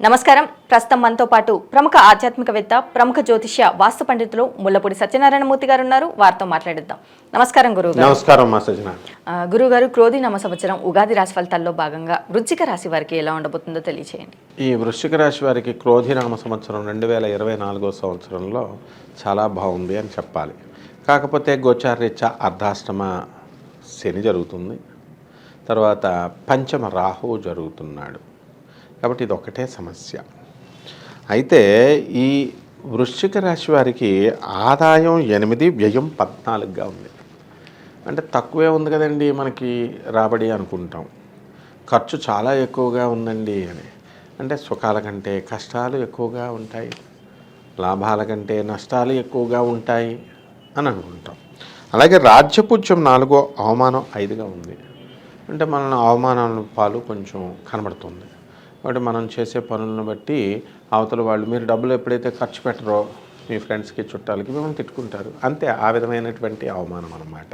నమస్కారం. ప్రస్తుతం మనతో పాటు ప్రముఖ ఆధ్యాత్మికవేత్త, ప్రముఖ జ్యోతిష్య వాస్తు పండితులు ముల్లపూడి సత్యనారాయణమూర్తి గారు ఉన్నారు. వారితో మాట్లాడిద్దాం. నమస్కారం గురువుగారు. నమస్కారం మా సజ్జన. గురువుగారు, క్రోధి నామ సంవత్సరం ఉగాది రాశి ఫలితాల్లో భాగంగా వృశ్చిక రాశి వారికి ఎలా ఉండబోతుందో తెలియచేయండి. ఈ వృశ్చిక రాశి వారికి క్రోధి నామ సంవత్సరం 2024 సంవత్సరంలో చాలా బాగుంది అని చెప్పాలి. కాకపోతే గోచారరీత్యా అర్ధాష్టమ శని జరుగుతుంది, తర్వాత పంచమ రాహువు జరుగుతున్నాడు. కాబట్టి ఇది ఒకటే సమస్య. అయితే ఈ వృశ్చిక రాశి వారికి ఆదాయం 8, వ్యయం 14గా ఉంది. అంటే తక్కువే ఉంది కదండి మనకి రాబడి అనుకుంటాం. ఖర్చు చాలా ఎక్కువగా ఉందండి అని అంటే సుఖాల కంటే కష్టాలు ఎక్కువగా ఉంటాయి, లాభాల కంటే నష్టాలు ఎక్కువగా ఉంటాయి అని అనుకుంటాం. అలాగే రాజ్యపూజ్యం 4, అవమానం 5గా ఉంది. అంటే మన అవమానాల పాలు కొంచెం కనబడుతుంది. కాబట్టి మనం చేసే పనులను బట్టి అవతల వాళ్ళు మీరు డబ్బులు ఎప్పుడైతే ఖర్చు పెట్టరో మీ ఫ్రెండ్స్కి చుట్టాలకి మిమ్మల్ని తిట్టుకుంటారు. అంతే, ఆ విధమైనటువంటి అవమానం అన్నమాట.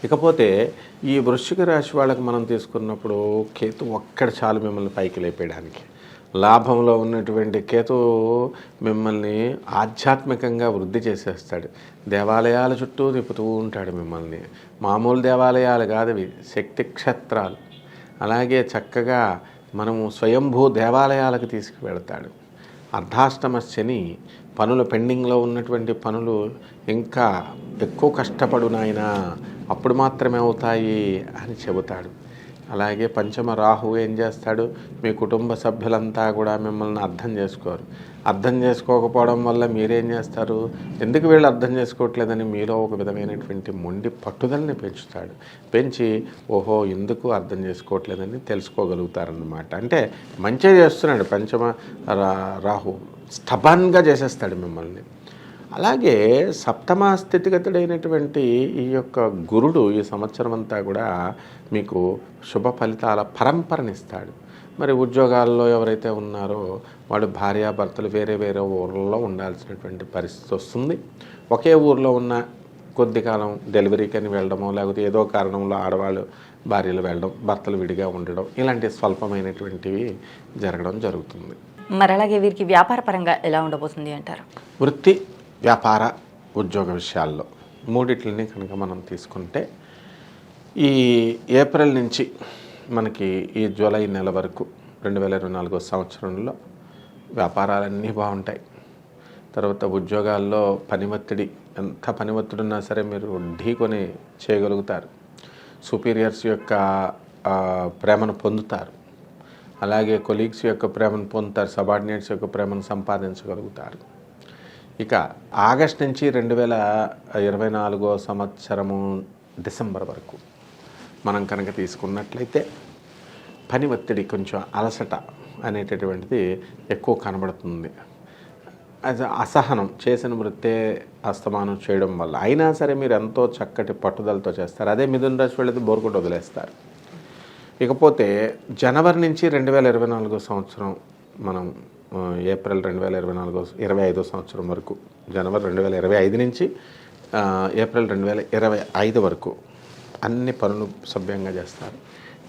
ఇకపోతే ఈ వృశ్చిక రాశి వాళ్ళకి మనం తీసుకున్నప్పుడు కేతు ఒక్కడ చాలు మిమ్మల్ని పైకి లేపేయడానికి. లాభంలో ఉన్నటువంటి కేతు మిమ్మల్ని ఆధ్యాత్మికంగా వృద్ధి చేసేస్తాడు. దేవాలయాల చుట్టూ తిప్పుతూ ఉంటాడు మిమ్మల్ని. మామూలు దేవాలయాలు కాదవి, శక్తి క్షేత్రాలు. అలాగే చక్కగా మనము స్వయంభూ దేవాలయాలకు తీసుకువెళతాడు. అర్ధాష్టమ శని పనులు పెండింగ్లో ఉన్నటువంటి పనులు ఇంకా ఎక్కువ కష్టపడు నాయనా, అప్పుడు మాత్రమే అవుతాయి అని చెబుతాడు. అలాగే పంచమ రాహువు ఏం చేస్తాడు, మీ కుటుంబ సభ్యులంతా కూడా మిమ్మల్ని అర్థం చేసుకోరు. అర్థం చేసుకోకపోవడం వల్ల మీరేం చేస్తారు, ఎందుకు వీళ్ళు అర్థం చేసుకోవట్లేదని మీలో ఒక విధమైనటువంటి మొండి పట్టుదలని పెంచుతాడు. పెంచి ఓహో ఎందుకు అర్థం చేసుకోవట్లేదని తెలుసుకోగలుగుతారన్నమాట. అంటే మంచిగా చేస్తున్నాడు పంచమ రాహు, స్టబన్గా చేసేస్తాడు మిమ్మల్ని. అలాగే సప్తమ స్థితిగతుడైనటువంటి ఈ యొక్క గురుడు ఈ సంవత్సరం అంతా కూడా మీకు శుభ ఫలితాల పరంపరనిస్తాడు. మరి ఉద్యోగాల్లో ఎవరైతే ఉన్నారో వాళ్ళు భార్యాభర్తలు వేరే వేరే ఊర్లలో ఉండాల్సినటువంటి పరిస్థితి వస్తుంది. ఒకే ఊర్లో ఉన్న కొద్ది కాలం డెలివరీకి అని వెళ్ళడమో, లేకపోతే ఏదో కారణంలో ఆడవాళ్ళు భార్యలు వెళ్ళడం, భర్తలు విడిగా ఉండడం, ఇలాంటి స్వల్పమైనటువంటివి జరగడం జరుగుతుంది. మరి అలాగే వీరికి వ్యాపార పరంగా ఎలా ఉండబోతుంది అంటారు? వృత్తి, వ్యాపార, ఉద్యోగ విషయాల్లో మూడిట్లని కనుక మనం తీసుకుంటే ఈ ఏప్రిల్ నుంచి మనకి ఈ జూలై నెల వరకు 2024 సంవత్సరంలో వ్యాపారాలన్నీ బాగుంటాయి. తర్వాత ఉద్యోగాల్లో పని ఒత్తిడి, ఎంత పని ఒత్తిడి ఉన్నా సరే మీరు ఢీకొని చేయగలుగుతారు. సుపీరియర్స్ యొక్క ప్రేమను పొందుతారు. అలాగే కొలీగ్స్ యొక్క ప్రేమను పొందుతారు. సబార్డినేట్స్ యొక్క ప్రేమను సంపాదించగలుగుతారు. ఇక ఆగస్ట్ నుంచి 2024 సంవత్సరము డిసెంబర్ వరకు మనం కనుక తీసుకున్నట్లయితే పని ఒత్తిడి, కొంచెం అలసట అనేటటువంటిది ఎక్కువ కనబడుతుంది. అది అసహనం, చేసిన వృత్తే అస్తమానం చేయడం వల్ల. అయినా సరే మీరు ఎంతో చక్కటి పట్టుదలతో చేస్తారు. అదే మిథున రాశి వాళ్ళది బోరుకొట్టు వదిలేస్తారు. ఇకపోతే జనవరి నుంచి 2024 సంవత్సరం మనం ఏప్రిల్ 2025 సంవత్సరం వరకు, జనవరి 2025 నుంచి ఏప్రిల్ 2025 వరకు అన్ని పనులు సభ్యంగా చేస్తారు.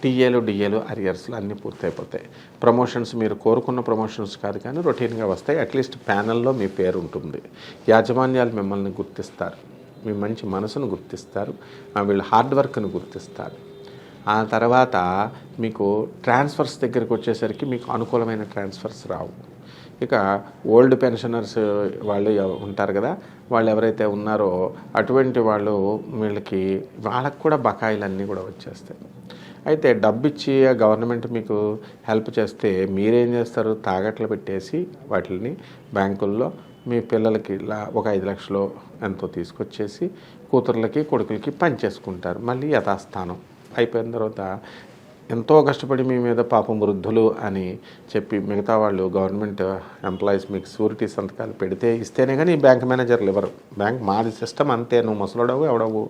టీఏలు, డిఏలు, అరియర్స్లు అన్నీ పూర్తయిపోతాయి. ప్రమోషన్స్ మీరు కోరుకున్న ప్రమోషన్స్ కాదు కానీ రొటీన్గా వస్తాయి. అట్లీస్ట్ ప్యానల్లో మీ పేరు ఉంటుంది. యాజమాన్యాలు మిమ్మల్ని గుర్తిస్తారు, మీ మంచి మనసును గుర్తిస్తారు, వీళ్ళ హార్డ్ వర్క్ను గుర్తిస్తారు. ఆ తర్వాత మీకు ట్రాన్స్ఫర్స్ దగ్గరికి వచ్చేసరికి మీకు అనుకూలమైన ట్రాన్స్ఫర్స్ రావు. ఇక ఓల్డ్ పెన్షనర్స్ వాళ్ళు ఉంటారు కదా, వాళ్ళు ఎవరైతే ఉన్నారో అటువంటి వాళ్ళు వాళ్ళకు కూడా బకాయిలన్నీ కూడా వచ్చేస్తాయి. అయితే డబ్బు ఇచ్చి గవర్నమెంట్ మీకు హెల్ప్ చేస్తే మీరేం చేస్తారు, తాకట్లు పెట్టేసి వాటిని బ్యాంకుల్లో మీ పిల్లలకి ఒక 5 లక్షలు ఎంతో తీసుకొచ్చేసి కూతుర్లకి కొడుకులకి పంచేసుకుంటారు. మళ్ళీ యథాస్థానం అయిపోయిన తర్వాత ఎంతో కష్టపడి మీ మీద పాపం వృద్ధులు అని చెప్పి మిగతా వాళ్ళు గవర్నమెంట్ ఎంప్లాయీస్ మీకు షూరిటీ సంతకాలు ఇస్తేనే కానీ బ్యాంక్ మేనేజర్లు ఇవ్వరు. బ్యాంక్ మాది సిస్టమ్ అంతే, నువ్వు ముసలోడవు ఎవడవు,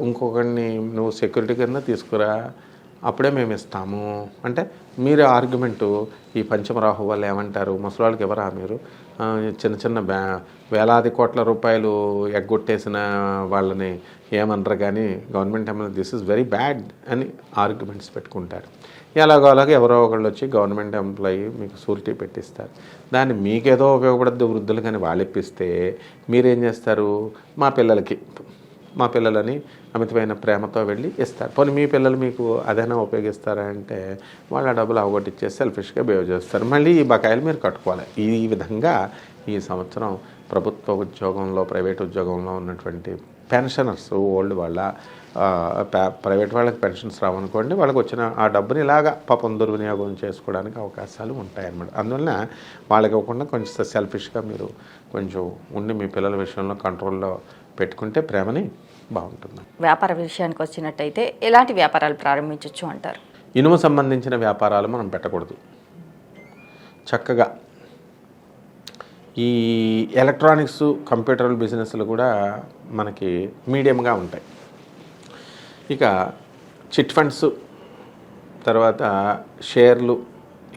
ఇంకొకరిని నువ్వు సెక్యూరిటీ కింద తీసుకురా, అప్పుడే మేము ఇస్తాము అంటే మీరు ఆర్గ్యుమెంటు. ఈ పంచమరాహు వాళ్ళు ఏమంటారు, ముసలాళ్ళకి ఎవరా మీరు, చిన్న చిన్న వేలాది కోట్ల రూపాయలు ఎగ్గొట్టేసిన వాళ్ళని ఏమనరు, కానీ government employee this is very bad అని ఆర్గ్యుమెంట్స్ పెట్టుకుంటారు. ఎలాగో అలాగే ఎవరో ఒకళ్ళు వచ్చి గవర్నమెంట్ ఎంప్లాయీ మీకు షూరిటీ పెట్టిస్తారు. దాన్ని మీకేదో ఉపయోగపడద్దు వృద్ధులు కానీ వాళ్ళు ఇప్పిస్తే మీరేం చేస్తారు? మా పిల్లలని అమితమైన ప్రేమతో వెళ్ళి ఇస్తారు. పోనీ మీ పిల్లలు మీకు అదైనా ఉపయోగిస్తారా అంటే వాళ్ళ డబ్బులు అవగొట్టిచ్చేసి సెల్ఫిష్గా బిహేవ్ చేస్తారు. మళ్ళీ ఈ బకాయిలు మీరు కట్టుకోవాలి. ఈ విధంగా ఈ సంవత్సరం ప్రభుత్వ ఉద్యోగంలో, ప్రైవేట్ ఉద్యోగంలో ఉన్నటువంటి పెన్షనర్స్ ఓల్డ్ వాళ్ళ ప్రైవేట్ వాళ్ళకి పెన్షన్స్ రావనుకోండి, వాళ్ళకి వచ్చిన ఆ డబ్బుని ఇలాగా పాపం దుర్వినియోగం చేసుకోవడానికి అవకాశాలు ఉంటాయన్నమాట. అందువలన వాళ్ళకి ఇవ్వకుండా కొంచెం సెల్ఫిష్గా మీరు కొంచెం ఉండి మీ పిల్లల విషయంలో కంట్రోల్లో పెట్టుకుంటే ప్రేమని బాగుంటుంది. వ్యాపార విషయానికి వచ్చినట్టయితే ఎలాంటి వ్యాపారాలు ప్రారంభించవచ్చు అంటారు? ఇనుము సంబంధించిన వ్యాపారాలు మనం పెట్టకూడదు. చక్కగా ఈ ఎలక్ట్రానిక్స్, కంప్యూటర్ బిజినెస్లు కూడా మనకి మీడియంగా ఉంటాయి. ఇక చిట్ ఫండ్స్, తర్వాత షేర్లు,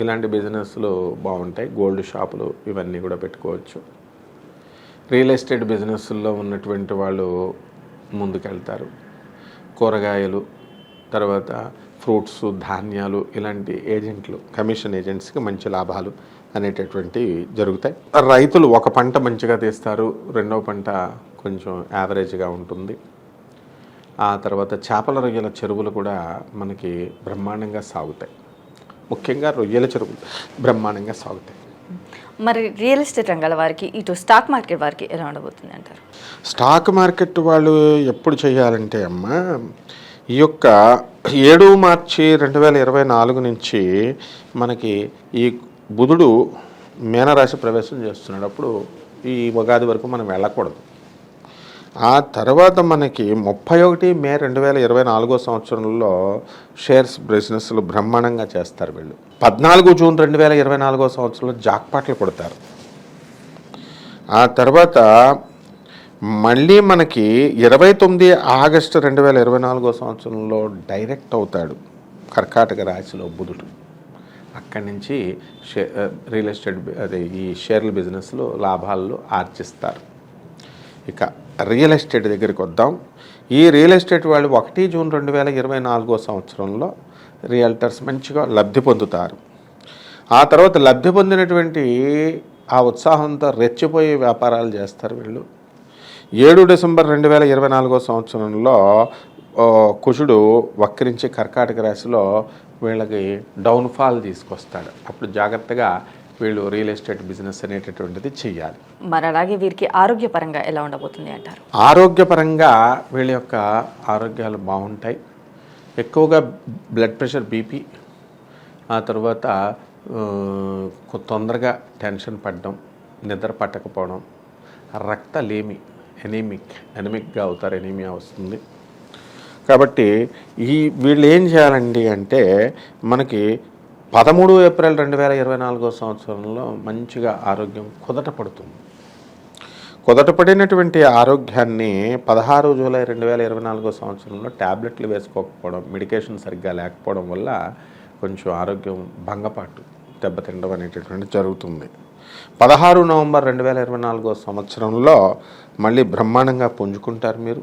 ఇలాంటి బిజినెస్లు బాగుంటాయి. గోల్డ్ షాపులు ఇవన్నీ కూడా పెట్టుకోవచ్చు. రియల్ ఎస్టేట్ బిజినెస్ల్లో ఉన్నటువంటి వాళ్ళు ముందుకెళ్తారు. కూరగాయలు, తర్వాత ఫ్రూట్స్, ధాన్యాలు, ఇలాంటి ఏజెంట్లు, కమిషన్ ఏజెంట్స్కి మంచి లాభాలు అనేటటువంటివి జరుగుతాయి. రైతులు ఒక పంట మంచిగా తీస్తారు, రెండవ పంట కొంచెం యావరేజ్గా ఉంటుంది. ఆ తర్వాత చేపల రొయ్యల చెరువులు కూడా మనకి బ్రహ్మాండంగా సాగుతాయి. ముఖ్యంగా రొయ్యల చెరువులు బ్రహ్మాండంగా సాగుతాయి. మరి రియల్ ఎస్టేట్ రంగాల వారికి, ఇటు స్టాక్ మార్కెట్ వారికి ఎలా ఉండబోతుంది అంటారు? స్టాక్ మార్కెట్ వాళ్ళు ఎప్పుడు చేయాలంటే ఈ యొక్క 7 మార్చి 2024 నుంచి మనకి ఈ బుధుడు మీనరాశి ప్రవేశం చేస్తున్నాడు. అప్పుడు ఈ ఉగాది వరకు మనం వెళ్ళకూడదు. ఆ తర్వాత మనకి 31 మే 2024 సంవత్సరంలో షేర్స్ బిజినెస్లు బ్రహ్మాండంగా చేస్తారు వీళ్ళు. 14 జూన్ 2024 సంవత్సరంలో జాక్పాట్లు కొడతారు. ఆ తర్వాత మళ్ళీ మనకి 29 ఆగస్టు 2024 సంవత్సరంలో డైరెక్ట్ అవుతాడు కర్కాటక రాశిలో బుధుడు. అక్కడి నుంచి రియల్ ఎస్టేట్ ఈ షేర్ల బిజినెస్లో లాభాలు ఆర్జిస్తారు. ఇక రియల్ ఎస్టేట్ దగ్గరికి వద్దాం. ఈ రియల్ ఎస్టేట్ వాళ్ళు 1 జూన్ 2024 సంవత్సరంలో రియల్టర్స్ మంచిగా లబ్ధి పొందుతారు. ఆ తర్వాత లబ్ధి పొందినటువంటి ఆ ఉత్సాహంతో రెచ్చిపోయి వ్యాపారాలు చేస్తారు వీళ్ళు. 7 డిసెంబర్ 2024 సంవత్సరంలో కుజుడు వక్రించి కర్కాటక రాశిలో వీళ్ళకి డౌన్ఫాల్ తీసుకొస్తాడు. అప్పుడు జాగ్రత్తగా వీళ్ళు రియల్ ఎస్టేట్ బిజినెస్ అనేటటువంటిది చెయ్యాలి. మరి అలాగే వీరికి ఆరోగ్యపరంగా ఎలా ఉండబోతుంది అంటారు? ఆరోగ్యపరంగా వీళ్ళ యొక్క ఆరోగ్యాలు బాగుంటాయి. ఎక్కువగా బ్లడ్ ప్రెషర్, బీపీ, ఆ తర్వాత తొందరగా టెన్షన్ పడడం, నిద్ర పట్టకపోవడం, రక్తలేమి, ఎనిమిక్గా అవుతారు, ఎనీమియా వస్తుంది. కాబట్టి వీళ్ళు ఏం చేయాలండి అంటే మనకి 13 ఏప్రిల్ 2024 సంవత్సరంలో మంచిగా ఆరోగ్యం కుదటపడుతుంది. కుదటపడినటువంటి ఆరోగ్యాన్ని 16 జూలై 2024 సంవత్సరంలో ట్యాబ్లెట్లు వేసుకోకపోవడం, మెడికేషన్ సరిగ్గా లేకపోవడం వల్ల కొంచెం ఆరోగ్యం భంగపాటు, దెబ్బతినడం అనేటటువంటి జరుగుతుంది. 16 నవంబర్ 2024 సంవత్సరంలో మళ్ళీ బ్రహ్మాండంగా పుంజుకుంటారు మీరు.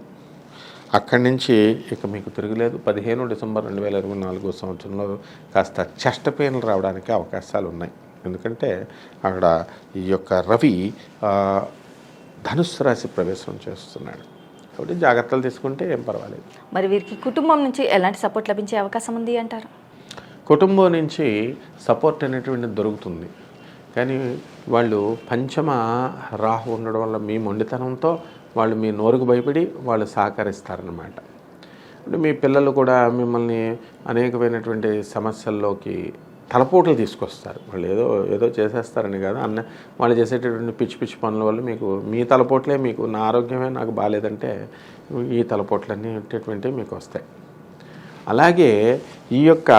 అక్కడి నుంచి ఇక మీకు తిరగలేదు. 15 డిసెంబర్ 2024 సంవత్సరంలో కాస్త చెస్ట్ పెయిన్లు రావడానికి అవకాశాలు ఉన్నాయి. ఎందుకంటే అక్కడ ఈ యొక్క రవి ధనుస్సు రాశి ప్రవేశం చేస్తున్నాడు. కాబట్టి జాగ్రత్తలు తీసుకుంటే ఏం పర్వాలేదు. మరి వీరికి కుటుంబం నుంచి ఎలాంటి సపోర్ట్ లభించే అవకాశం ఉంది అంటారు? కుటుంబం నుంచి సపోర్ట్ అనేటువంటిది దొరుకుతుంది. కానీ వాళ్ళు పంచమ రాహు ఉండడం వల్ల మీ మొండితనంతో వాళ్ళు మీ నోరుకు భయపడి వాళ్ళు సహకరిస్తారన్నమాట. అంటే మీ పిల్లలు కూడా మిమ్మల్ని అనేకమైనటువంటి సమస్యల్లోకి తలపోట్లు తీసుకొస్తారు. వాళ్ళు ఏదో చేసేస్తారని కాదు, వాళ్ళు చేసేటటువంటి పిచ్చి పిచ్చి పనుల వల్ల మీకు మీ తలపోట్లే, మీకు నా ఆరోగ్యమే నాకు బాగాలేదంటే ఈ తలపోట్లన్నీ అనేటటువంటివి మీకు వస్తాయి. అలాగే ఈ యొక్క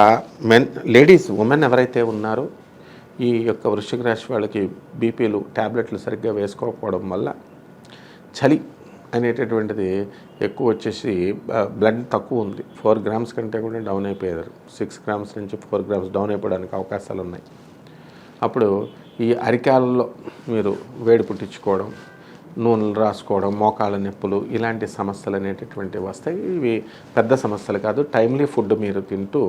లేడీస్, ఉమెన్ ఎవరైతే ఉన్నారో ఈ యొక్క వృశ్చిక రాశి వాళ్ళకి బీపీలు, ట్యాబ్లెట్లు సరిగ్గా వేసుకోకపోవడం వల్ల చలి అనేటటువంటిది ఎక్కువ వచ్చేసి బ్లడ్ తక్కువ ఉంది. 4 గ్రామ్స్ కంటే కూడా డౌన్ అయిపోయారు. 6 గ్రామ్స్ నుంచి 4 గ్రామ్స్ డౌన్ అయిపోవడానికి అవకాశాలు ఉన్నాయి. అప్పుడు ఈ అరికాలలో మీరు వేడి పుట్టించుకోవడం, నూనెలు రాసుకోవడం, మోకాళ్ళ నొప్పులు, ఇలాంటి సమస్యలు అనేటటువంటివి వస్తాయి. ఇవి పెద్ద సమస్యలు కాదు. టైమ్లీ ఫుడ్ మీరు తింటూ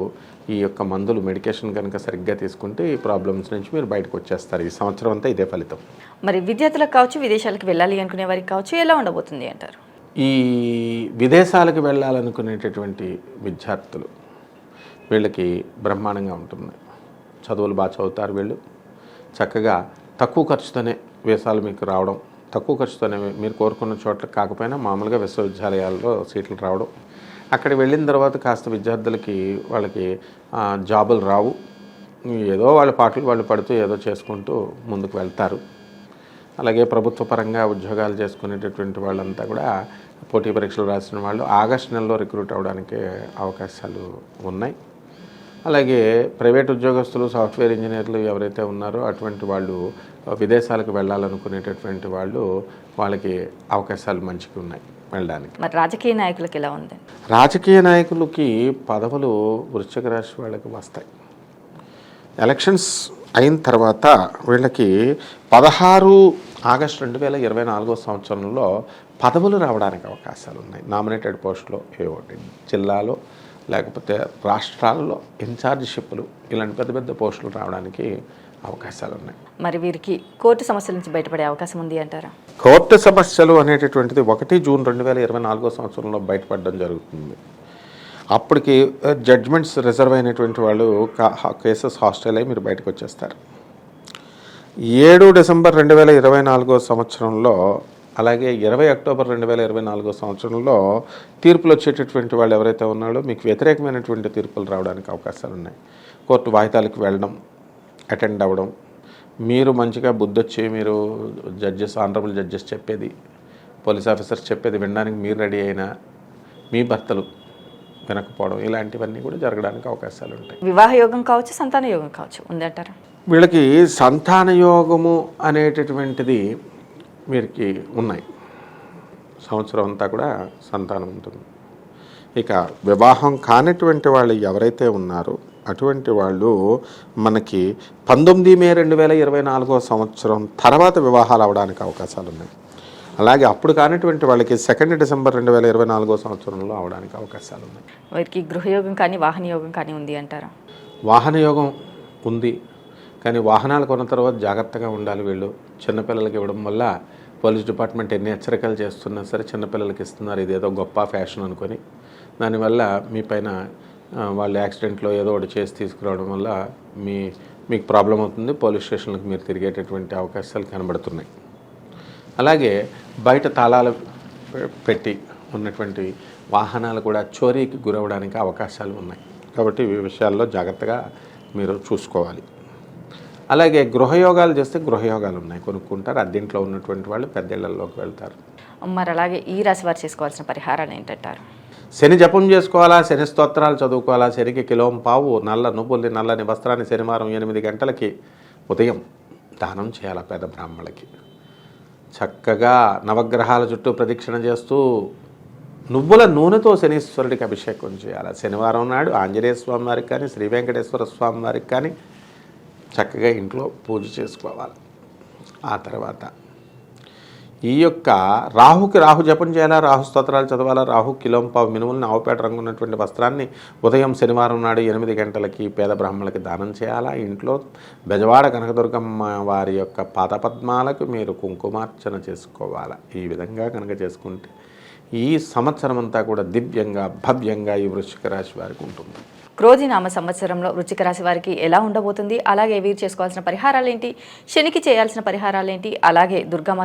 ఈ యొక్క మందులు, మెడికేషన్ కనుక సరిగ్గా తీసుకుంటే ఈ ప్రాబ్లమ్స్ నుంచి మీరు బయటకు వచ్చేస్తారు. ఈ సంవత్సరం అంతా ఇదే ఫలితం. మరి విద్యార్థులకు కావచ్చు, విదేశాలకు వెళ్ళాలి అనుకునే వారికి కావచ్చు, ఎలా ఉండబోతుంది అంటారు? ఈ విదేశాలకు వెళ్ళాలనుకునేటటువంటి విద్యార్థులు, వీళ్ళకి బ్రహ్మాండంగా ఉంటుంది. చదువులు బాగా చదువుతారు వీళ్ళు. చక్కగా తక్కువ ఖర్చుతోనే వీసాలు మీకు రావడం, తక్కువ ఖర్చుతోనే మీరు కోరుకున్న చోట్ల కాకపోయినా మామూలుగా విశ్వవిద్యాలయాల్లో సీట్లు రావడం, అక్కడికి వెళ్ళిన తర్వాత కాస్త విద్యార్థులకి వాళ్ళకి జాబులు రావు, ఏదో వాళ్ళ పాటలు వాళ్ళు పడుతూ ఏదో చేసుకుంటూ ముందుకు వెళ్తారు. అలాగే ప్రభుత్వ పరంగా ఉద్యోగాలు చేసుకునేటటువంటి వాళ్ళంతా కూడా పోటీ పరీక్షలు రాసిన వాళ్ళు ఆగస్టు నెలలో రిక్రూట్ అవ్వడానికి అవకాశాలు ఉన్నాయి. అలాగే ప్రైవేట్ ఉద్యోగస్తులు, సాఫ్ట్వేర్ ఇంజనీర్లు ఎవరైతే ఉన్నారో అటువంటి వాళ్ళు విదేశాలకు వెళ్ళాలనుకునేటటువంటి వాళ్ళు, వాళ్ళకి అవకాశాలు మంచిగా ఉన్నాయి వెళ్ళడానికి. మరి రాజకీయ నాయకులకు ఎలా ఉంది? రాజకీయ నాయకులకి పదవులు వృశ్చిక రాశి వాళ్ళకి వస్తాయి. ఎలక్షన్స్ అయిన తర్వాత వీళ్ళకి 16 ఆగస్టు 2024 సంవత్సరంలో పదవులు రావడానికి అవకాశాలు ఉన్నాయి. నామినేటెడ్ పోస్టులో ఏవోటి జిల్లాలో లేకపోతే రాష్ట్రాల్లో ఇన్ఛార్జిషిప్లు, ఇలాంటి పెద్ద పెద్ద పోస్టులు రావడానికి అవకాశాలు ఉన్నాయి. మరి వీరికి కోర్టు సమస్యల నుంచి బయటపడే అవకాశం ఉంది అంటారా? కోర్టు సమస్యలు అనేటటువంటిది 1 జూన్ 2024 సంవత్సరంలో బయటపడడం జరుగుతుంది. అప్పటికి జడ్జ్మెంట్స్ రిజర్వ్ అయినటువంటి వాళ్ళు కేసెస్ హాస్టల్ అయ్యి మీరు బయటకు వచ్చేస్తారు. 7 డిసెంబర్ 2024 సంవత్సరంలో, అలాగే 20 అక్టోబర్ 2024 సంవత్సరంలో తీర్పులు వచ్చేటటువంటి వాళ్ళు ఎవరైతే ఉన్నారో మీకు వ్యతిరేకమైనటువంటి తీర్పులు రావడానికి అవకాశాలు ఉన్నాయి. కోర్టు వాయిదాలకు వెళ్ళడం, అటెండ్ అవ్వడం, మీరు మంచిగా బుద్ధొచ్చి మీరు జడ్జెస్, ఆనరబుల్ జడ్జెస్ చెప్పేది, పోలీస్ ఆఫీసర్స్ చెప్పేది వినడానికి మీరు రెడీ అయినా మీ భర్తలు వినకపోవడం, ఇలాంటివన్నీ కూడా జరగడానికి అవకాశాలు ఉంటాయి. వివాహ యోగం కావచ్చు, సంతాన యోగం కావచ్చు ఉందంటారా? వీళ్ళకి సంతాన యోగము అనేటటువంటిది వీరికి ఉన్నాయి. సంవత్సరం అంతా కూడా సంతానం ఉంటుంది. ఇక వివాహం కానిటువంటి వాళ్ళు ఎవరైతే ఉన్నారో అటువంటి వాళ్ళు మనకి 19 మే 2024 సంవత్సరం తర్వాత వివాహాలు అవడానికి అవకాశాలు ఉన్నాయి. అలాగే అప్పుడు కానిటువంటి వాళ్ళకి 2 డిసెంబర్ 2024 సంవత్సరంలో అవడానికి అవకాశాలు ఉన్నాయి. వీరికి గృహయోగం కానీ వాహన యోగం కానీ ఉంది అంటారా? వాహన యోగం ఉంది, కానీ వాహనాలు కొన్న తర్వాత జాగ్రత్తగా ఉండాలి. వీళ్ళు చిన్నపిల్లలకి ఇవ్వడం వల్ల పోలీస్ డిపార్ట్మెంట్ ఎన్ని హెచ్చరికలు చేస్తున్నా సరే చిన్నపిల్లలకి ఇస్తున్నారు, ఇదేదో గొప్ప ఫ్యాషన్ అనుకొని. దానివల్ల మీ పైన వాళ్ళు యాక్సిడెంట్లో ఏదో ఒకటి చేసి తీసుకురావడం వల్ల మీకు ప్రాబ్లం అవుతుంది. పోలీస్ స్టేషన్లకు మీరు తిరిగేటటువంటి అవకాశాలు కనబడుతున్నాయి. అలాగే బయట తాళాలు పెట్టి ఉన్నటువంటి వాహనాలు కూడా చోరీకి గురవడానికి అవకాశాలు ఉన్నాయి. కాబట్టి ఈ విషయాల్లో జాగ్రత్తగా మీరు చూసుకోవాలి. అలాగే గృహయోగాలు చేస్తే గృహయోగాలు ఉన్నాయి, కొనుక్కుంటారు. అద్దెంట్లో ఉన్నటువంటి వాళ్ళు పెద్దిళ్లలోకి వెళ్తారు. మరి అలాగే ఈ రాశి వారు చేసుకోవాల్సిన పరిహారాలు ఏంటంటారు? శని జపం చేసుకోవాలా, శని స్తోత్రాలు చదువుకోవాలా, శనికి కిలోం పావు నల్ల నువ్వుల్ని, నల్లని వస్త్రాన్ని శనివారం 8 గంటలకి ఉదయం దానం చేయాలి పేద బ్రాహ్మణులకి. చక్కగా నవగ్రహాల చుట్టూ ప్రదక్షిణ చేస్తూ నువ్వుల నూనెతో శనీశ్వరుడికి అభిషేకం చేయాలి. శనివారం నాడు ఆంజనేయ స్వామి వారికి కానీ, శ్రీ వెంకటేశ్వర స్వామి వారికి కానీ చక్కగా ఇంట్లో పూజ చేసుకోవాలి. ఆ తర్వాత ఈ యొక్క రాహుకి రాహు జపం చేయాలా, రాహు స్తోత్రాలు చదవాలా, రాహు కిలోం పావు మినుములను ఆవుపేట రంగు ఉన్నటువంటి వస్త్రాన్ని ఉదయం శనివారం నాడు 8 గంటలకి పేద బ్రాహ్మణులకి దానం చేయాలా. ఇంట్లో బెజవాడ కనకదుర్గమ్మ వారి యొక్క పాదపద్మాలకు మీరు కుంకుమార్చన చేసుకోవాలా. ఈ విధంగా కనుక చేసుకుంటే ఈ సంవత్సరం అంతా కూడా దివ్యంగా, భవ్యంగా ఈ వృశ్చిక రాశి వారికి ఉంటుంది. క్రోధినామ సంవత్సరంలో వృశ్చిక రాశి వారికి ఎలా ఉండబోతుంది? అలాగే వీరు చేసుకోవాల్సిన పరిహారాలు ఏంటి? శనికి చేయాల్సిన పరిహారాలు ఏంటి? అలాగే దుర్గామాత